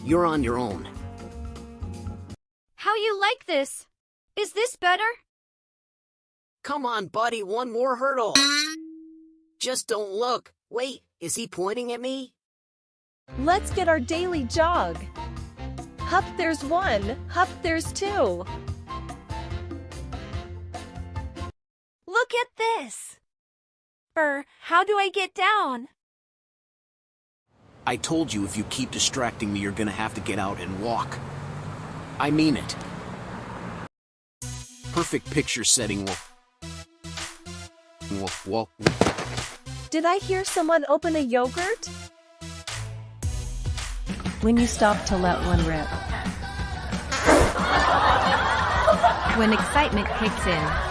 You're on your own. How you like this? Is this better? Come on, buddy, one more hurdle. Just don't look. Wait, is he pointing at me? Let's get our daily jog. Hup, there's one. Hup, there's two. Look at this. How do I get down? I told you if you keep distracting me, you're gonna have to get out and walk. I mean it. Perfect picture setting will. Did I hear someone open a yogurt? When you stop to let one rip. When excitement kicks in.